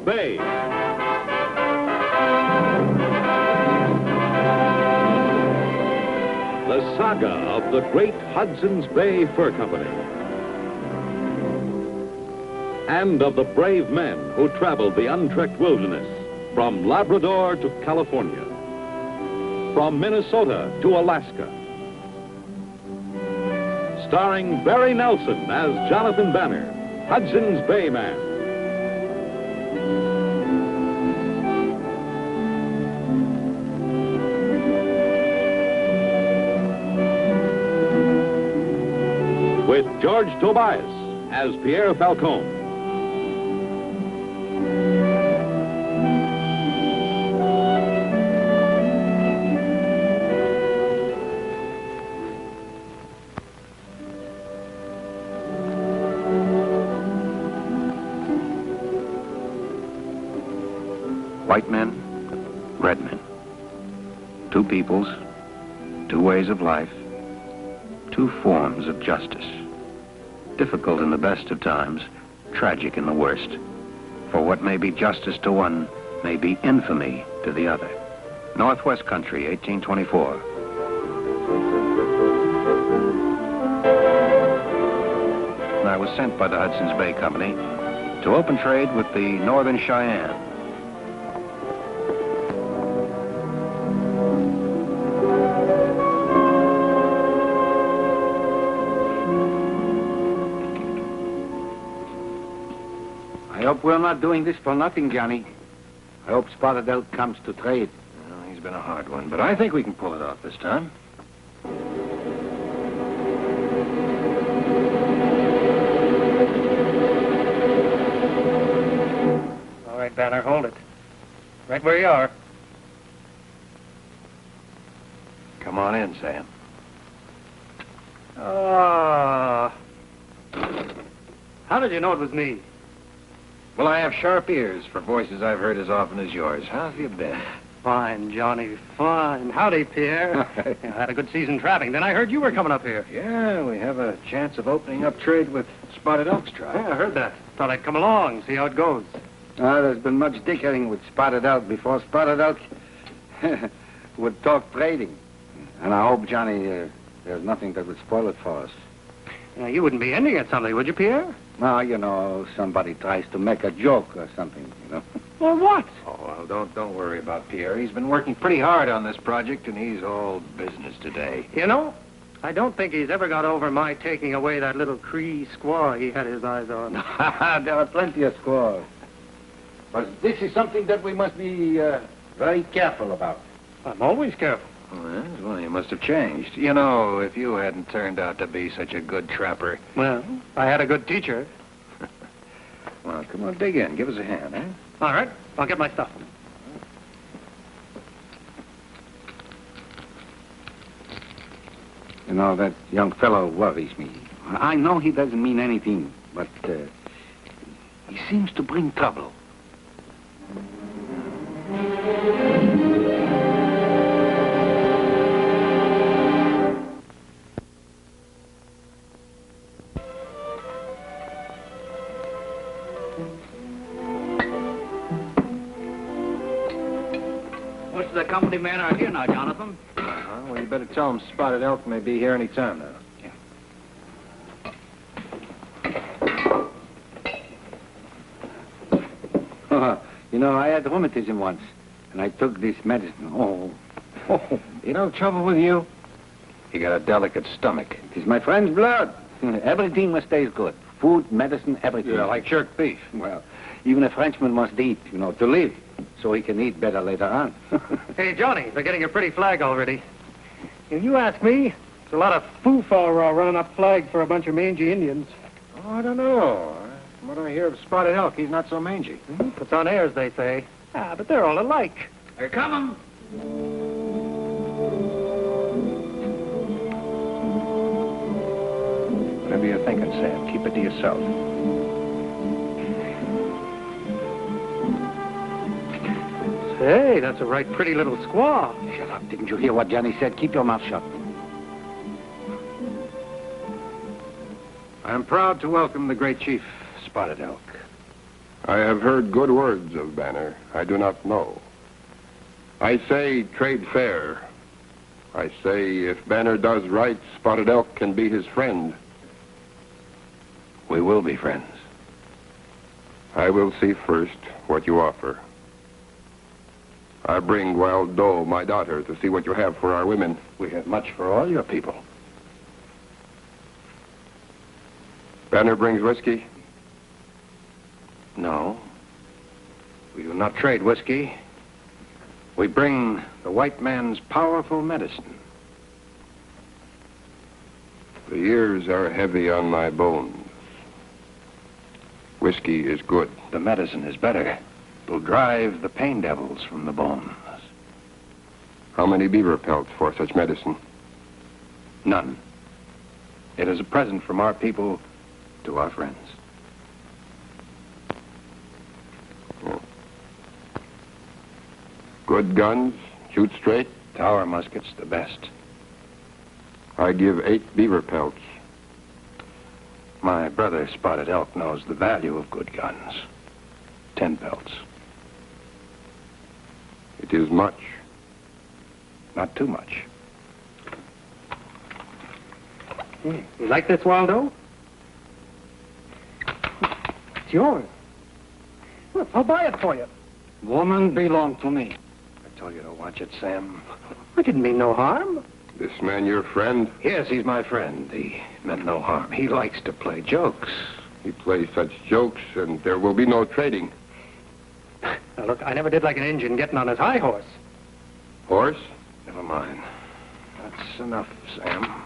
Bay. The saga of the great Hudson's Bay Fur Company. And of the brave men who traveled the untrekked wilderness from Labrador to California, from Minnesota to Alaska. Starring Barry Nelson as Jonathan Banner, Hudson's Bay Man. With George Tobias as Pierre Falcon. White men, red men. Two peoples, two ways of life, two forms of justice. Difficult in the best of times, tragic in the worst. For what may be justice to one may be infamy to the other. Northwest Country, 1824. I was sent by the Hudson's Bay Company to open trade with the Northern Cheyenne. I hope we're not doing this for nothing, Johnny. I hope Spotted Elk comes to trade. Well, he's been a hard one, but I think we can pull it off this time. All right, Banner, hold it. Right where you are. Come on in, Sam. Ah. How did you know it was me? Well, I have sharp ears for voices I've heard as often as yours. How have you been? Fine, Johnny, fine. Howdy, Pierre. I had a good season trapping. Then I heard you were coming up here. Yeah, we have a chance of opening up trade with Spotted Elk's tribe. Yeah, I heard that. Thought I'd come along, see how it goes. There's been much dickering with Spotted Elk before Spotted Elk would talk trading. And I hope, Johnny, there's nothing that would spoil it for us. You wouldn't be ending it someday, would you, Pierre? Well, you know, somebody tries to make a joke or something, you know. Well, what? Oh, well, don't worry about Pierre. He's been working pretty hard on this project, and he's all business today. You know, I don't think he's ever got over my taking away that little Cree squaw he had his eyes on. There are plenty of squaws. But this is something that we must be very careful about. I'm always careful. Well, you must have changed. You know, if you hadn't turned out to be such a good trapper. Well, I had a good teacher. Well, come on, dig in. Give us a hand, eh? All right, I'll get my stuff. You know, that young fellow worries me. I know he doesn't mean anything, but he seems to bring trouble. Most of the company men are here now, Jonathan. Well, you better tell him Spotted Elk may be here any time now. You know, I had rheumatism once, and I took this medicine. Oh. You know, trouble with you? You got a delicate stomach. It is my friend's blood. Everything must taste good. Food, medicine, everything. Yeah, like jerk beef. Well, even a Frenchman must eat, you know, to live, so he can eat better later on. Hey, Johnny, they're getting a pretty flag already. If you ask me, it's a lot of foo-fa-ra running up flag for a bunch of mangy Indians. Oh, I don't know. From what I hear of Spotted Elk, he's not so mangy. Puts on airs, they say. But they're all alike. They're coming. Whatever you're thinking, Sam, keep it to yourself. Hey, that's a right pretty little squaw. Shut up. Didn't you hear what Johnny said? Keep your mouth shut. I'm proud to welcome the great chief, Spotted Elk. I have heard good words of Banner. I do not know. I say trade fair. I say if Banner does right, Spotted Elk can be his friend. We will be friends. I will see first what you offer. I bring Wild Doe, my daughter, to see what you have for our women. We have much for all your people. Banner brings whiskey? No. We do not trade whiskey. We bring the white man's powerful medicine. The years are heavy on my bones. Whiskey is good. The medicine is better. It will drive the pain devils from the bones. How many beaver pelts for such medicine? None. It is a present from our people to our friends. Good guns, shoot straight? Our muskets, the best. I give 8 beaver pelts. My brother, Spotted Elk, knows the value of good guns. 10 pelts. It is much. Not too much. You like this, Waldo? It's yours. Look, I'll buy it for you. Woman belong to me. I told you to watch it, Sam. I didn't mean no harm. This man your friend? Yes, he's my friend. He meant no harm. He likes to play jokes. He plays such jokes, and there will be no trading. Now, look, I never did like an Indian getting on his high horse. Horse? Never mind. That's enough, Sam.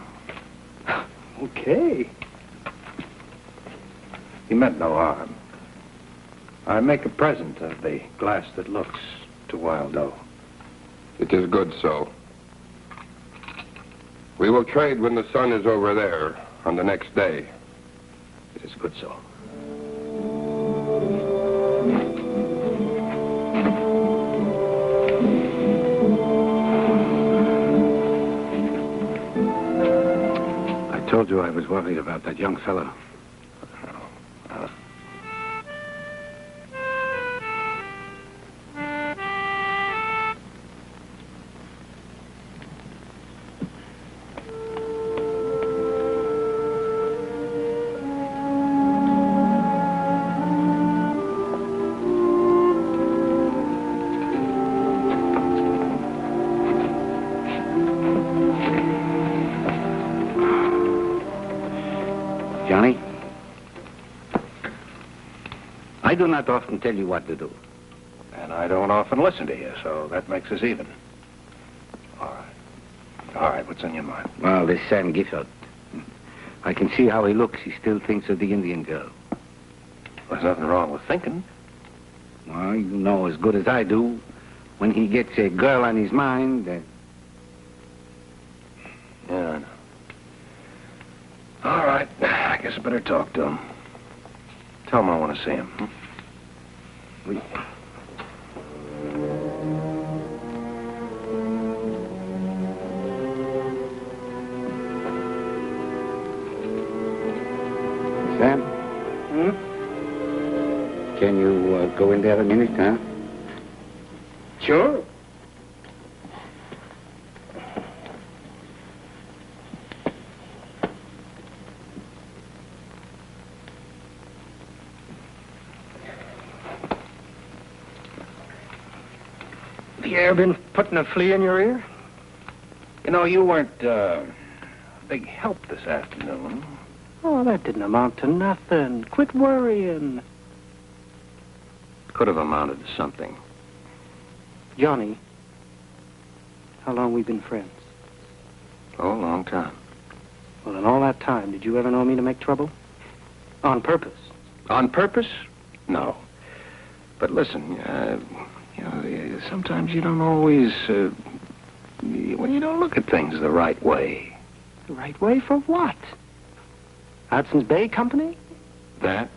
Okay. He meant no harm. I make a present of the glass that looks to Wild Doe. It is good so. We will trade when the sun is over there on the next day. It is good so. I told you I was worried about that young fellow. Johnny, I do not often tell you what to do. And I don't often listen to you, so that makes us even. All right. All right, what's on your mind? Well, this Sam Gifford. I can see how he looks. He still thinks of the Indian girl. There's nothing wrong with thinking. Well, you know as good as I do, when he gets a girl on his mind, Yeah, I know. All right. I guess I better talk to him. Tell him I want to see him. we... Sam? Can you go in there a minute, huh? Sure. Pierre been putting a flea in your ear? You know, you weren't a big help this afternoon. Oh, that didn't amount to nothing. Quit worrying. Could have amounted to something. Johnny, how long we been friends? Oh, a long time. Well, in all that time, did you ever know me to make trouble? On purpose? On purpose? No. But listen, you know, sometimes you don't always, well, you don't look at things the right way. The right way for what? Hudson's Bay Company? That,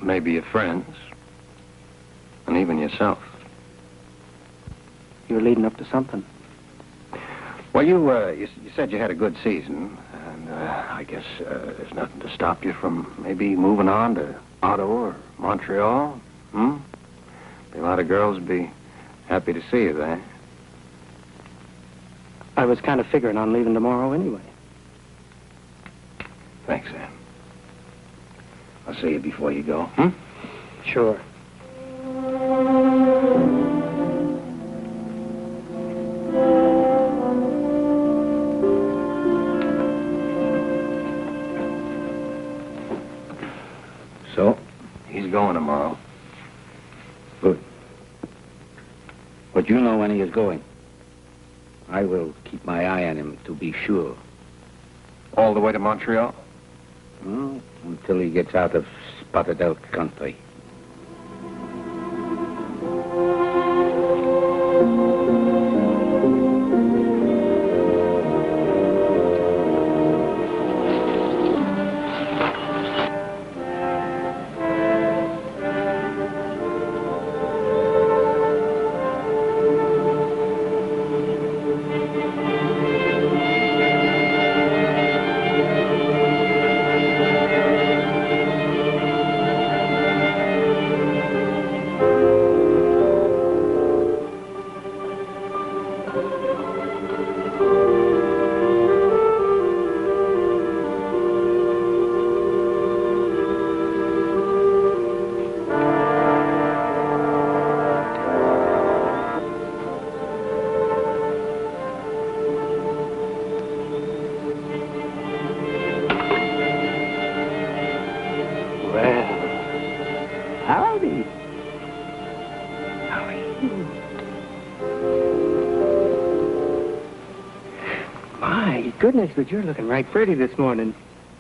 maybe your friends, and even yourself. You're leading up to something. Well, you said you had a good season, and I guess there's nothing to stop you from maybe moving on to Ottawa or Montreal? Hmm? Be a lot of girls would be happy to see you there. I was kind of figuring on leaving tomorrow anyway. Thanks, Sam. I'll see you before you go. Hmm? Sure. So, he's going tomorrow. Good. But you know when he is going. I will keep my eye on him to be sure. All the way to Montreal? Well, until he gets out of Spotted Elk country. Goodness, but you're looking right pretty this morning.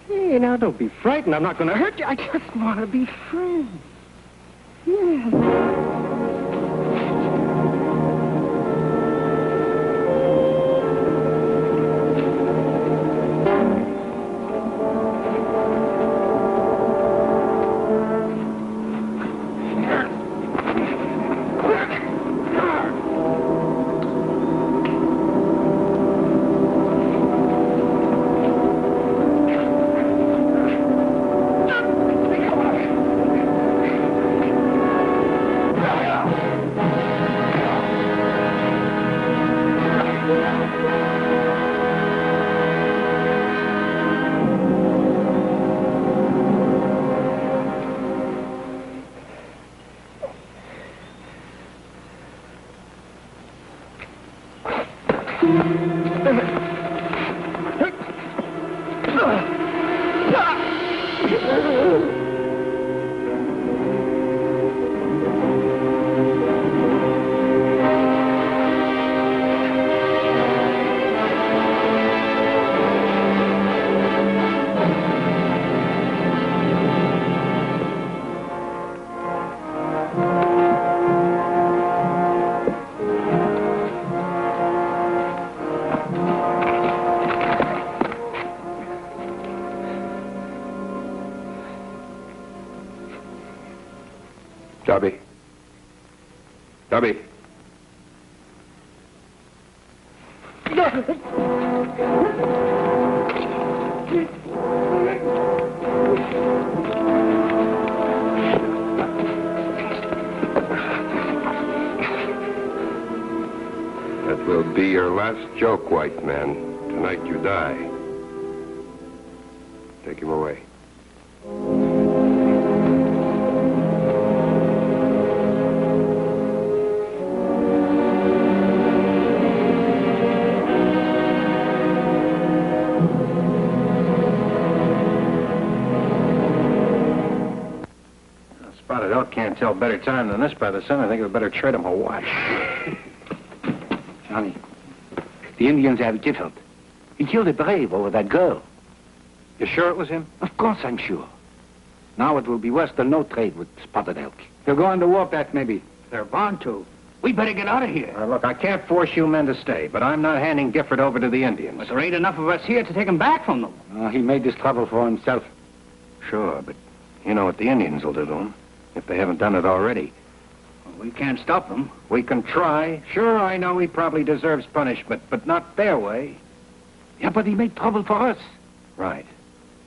Hey, now, don't be frightened. I'm not going to hurt you. I just want to be friends. Yeah. Tubby. That will be your last joke, white man. Tonight you die. Take him away. Spotted Elk can't tell better time than this by the sun. I think we better trade him a watch. Johnny, the Indians have killed. He killed a brave over that girl. You sure it was him? Of course I'm sure. Now it will be worse than no trade with Spotted Elk. They'll go on the warpath, maybe. They're bound to. We better get out of here. Look, I can't force you men to stay, but I'm not handing Gifford over to the Indians. But there ain't enough of us here to take him back from them. He made this trouble for himself. Sure, but you know what the Indians will do to him, if they haven't done it already. Well, we can't stop them. We can try. Sure, I know he probably deserves punishment, but not their way. Yeah, but he made trouble for us. Right.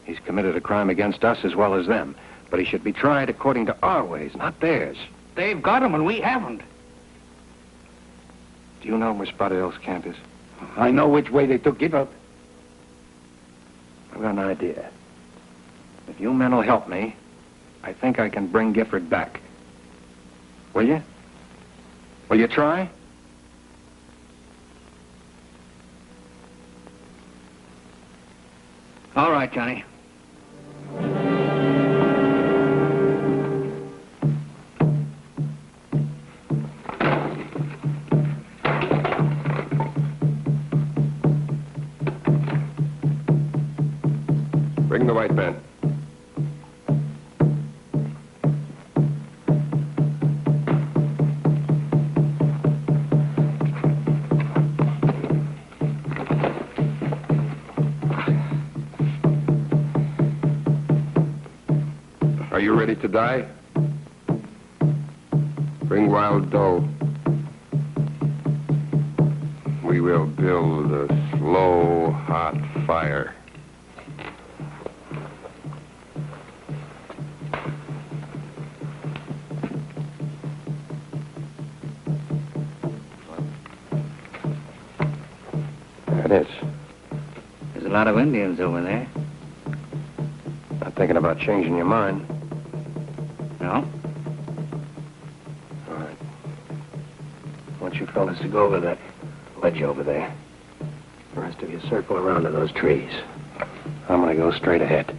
He's committed a crime against us as well as them. But he should be tried according to our ways, not theirs. They've got him and we haven't. Do you know where Spotted Elk's camp is? I know which way they took Gifford. I've got an idea. If you men will help me, I think I can bring Gifford back. Will you? Will you try? All right, Johnny. Bring the white man. Are you ready to die? Bring wild doe. We will build a slow, hot fire. That is. There's a lot of Indians over there. Not thinking about changing your mind. No? All right. I want you fellas to go over that ledge over there. The rest of you circle around to those trees. I'm gonna go straight ahead.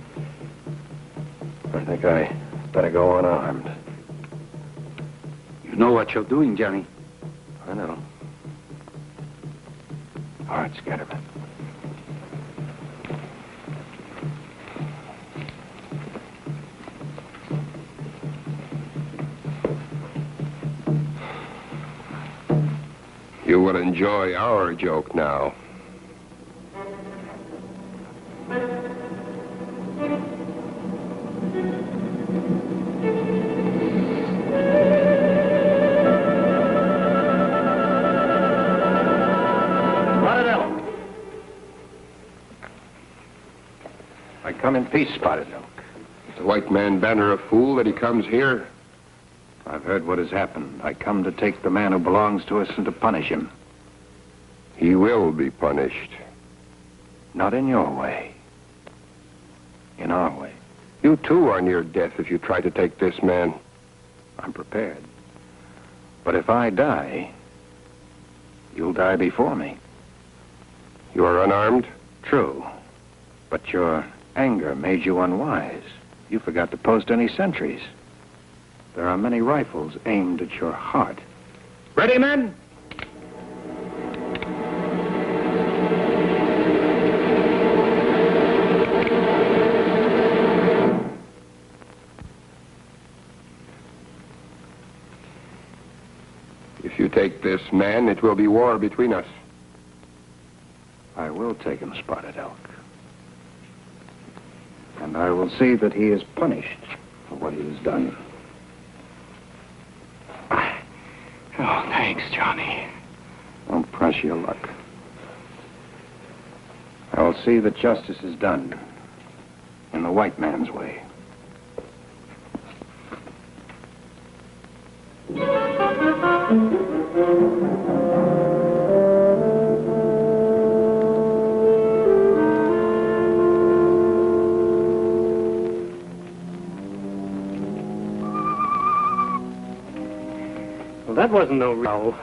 I think I better go unarmed. You know what you're doing, Johnny. I know. All right, Scatterman. You will enjoy our joke now. I come in peace, Spotted Elk. Is the white man Banner a fool that he comes here? I've heard what has happened. I come to take the man who belongs to us and to punish him. He will be punished. Not in your way. In our way. You too are near death if you try to take this man. I'm prepared. But if I die, you'll die before me. You are unarmed? True. But your anger made you unwise. You forgot to post any sentries. There are many rifles aimed at your heart. Ready, men? If you take this man, it will be war between us. I will take him, Spotted Elk. And I will see that he is punished for what he has done. Oh, thanks, Johnny. Don't press your luck. I will see that justice is done in the white man's way. Well, that wasn't no row.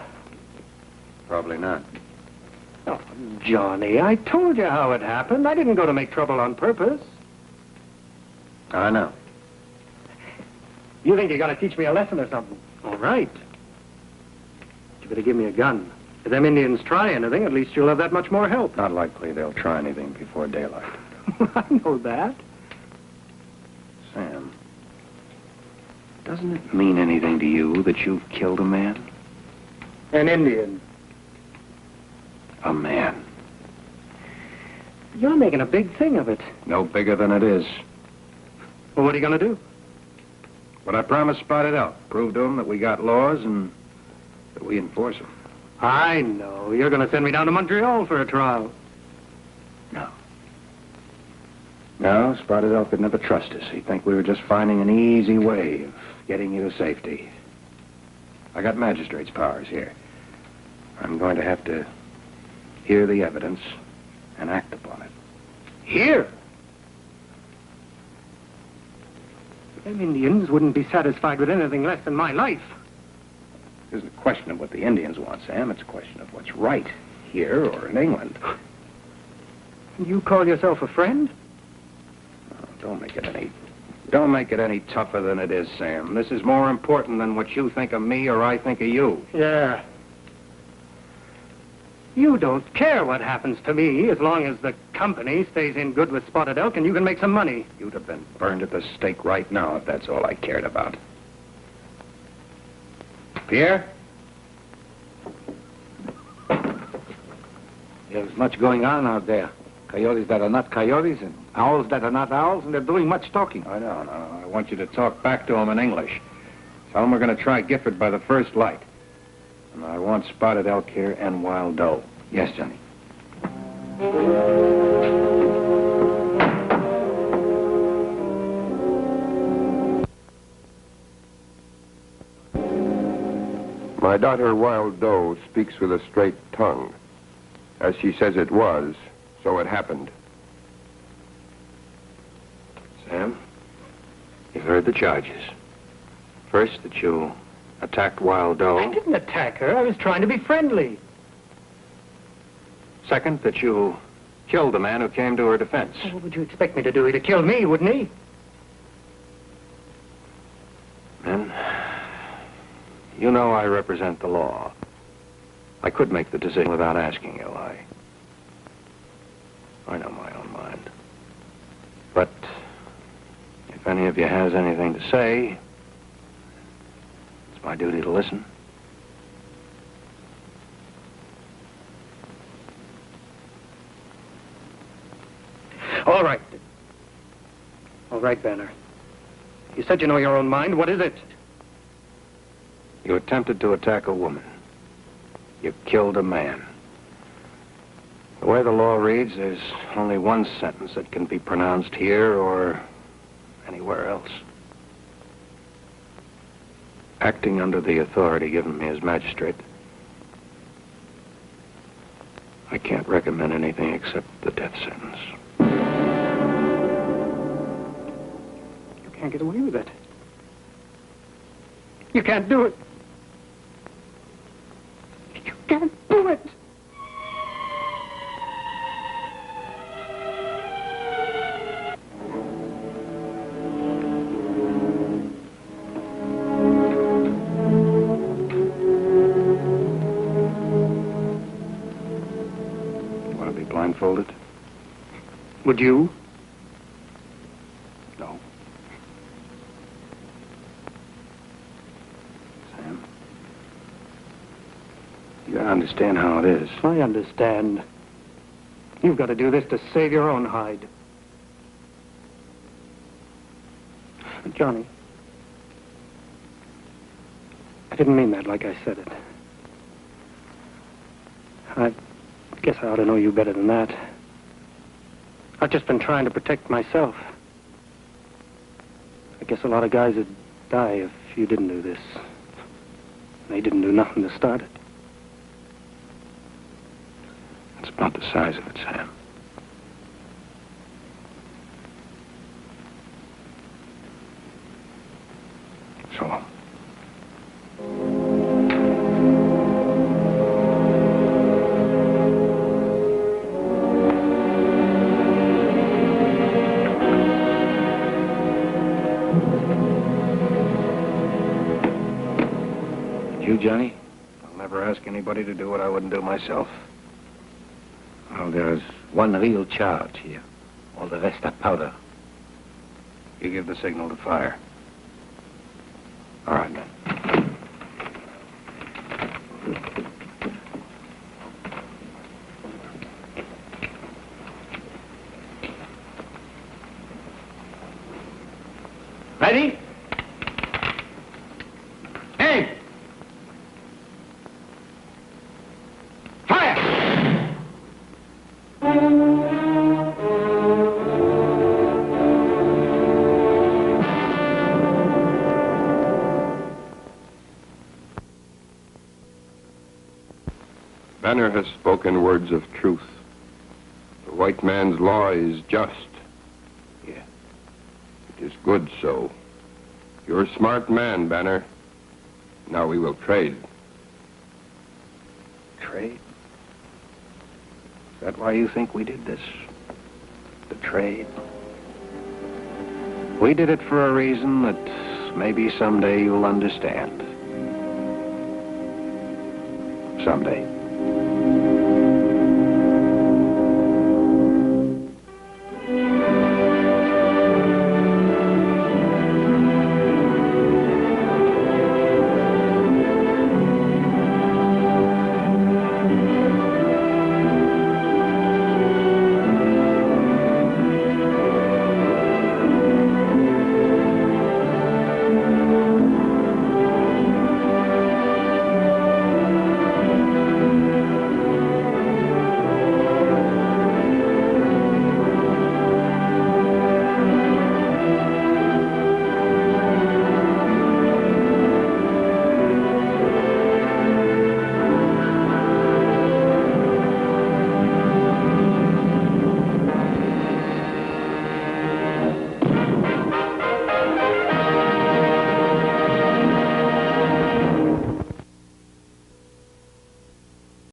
Probably not. Oh, Johnny, I told you how it happened. I didn't go to make trouble on purpose. I know. You think you're going to teach me a lesson or something? All right. You better give me a gun. If them Indians try anything, at least you'll have that much more help. Not likely they'll try anything before daylight. I know that. Sam, doesn't it mean anything to you that you've killed a man? An Indian. A man. You're making a big thing of it. No bigger than it is. Well, what are you going to do? But I promised Spotted Elk. Prove to him that we got laws and that we enforce them. I know. You're going to send me down to Montreal for a trial. No. No, Spotted Elk could never trust us. He'd think we were just finding an easy way of getting you to safety. I got magistrate's powers here. I'm going to have to hear the evidence and act upon it. Here? Them Indians wouldn't be satisfied with anything less than my life. It isn't a question of what the Indians want, Sam. It's a question of what's right, here or in England. You call yourself a friend? Oh, don't make it any tougher than it is, Sam. This is more important than what you think of me or I think of you. Yeah. You don't care what happens to me as long as the company stays in good with Spotted Elk and you can make some money. You'd have been burned at the stake right now if that's all I cared about. Pierre? There's much going on out there. Coyotes that are not coyotes and owls that are not owls, and they're doing much talking. I know. I want you to talk back to them in English. Tell them we're going to try Gifford by the first light. And I want Spotted Elk here and Wild Doe. Yes, Johnny. My daughter, Wild Doe, speaks with a straight tongue. As she says it was, so it happened. Sam, you've heard the charges. First, that you attacked Wild Doe. I didn't attack her. I was trying to be friendly. Second, that you killed the man who came to her defense. What would you expect me to do? He'd have killed me, wouldn't he? Men, you know I represent the law. I could make the decision without asking you. I know my own mind. But if any of you has anything to say, it's my duty to listen. All right. All right, Banner. You said you know your own mind. What is it? You attempted to attack a woman. You killed a man. The way the law reads, there's only one sentence that can be pronounced here or anywhere else. Acting under the authority given me as magistrate, I can't recommend anything except the death sentence. You can't get away with it. You can't do it. You can't do it. Blindfolded? Would you? No. Sam? You gotta understand how it is. I understand. You've got to do this to save your own hide. Johnny, I didn't mean that like I said it. I guess I ought to know you better than that. I've just been trying to protect myself. I guess a lot of guys would die if you didn't do this. They didn't do nothing to start it. It's about the size of it, Sam. So long. You, Johnny? I'll never ask anybody to do what I wouldn't do myself. Well, there's one real charge here. All the rest are powder. You give the signal to fire. All right, men. Ready? Aim! Fire! Banner has spoken words of truth. The white man's law is just. Yeah. It is good so. You're a smart man, Banner. Now we will trade. Trade? Is that why you think we did this? The trade? We did it for a reason that maybe someday you'll understand. Someday.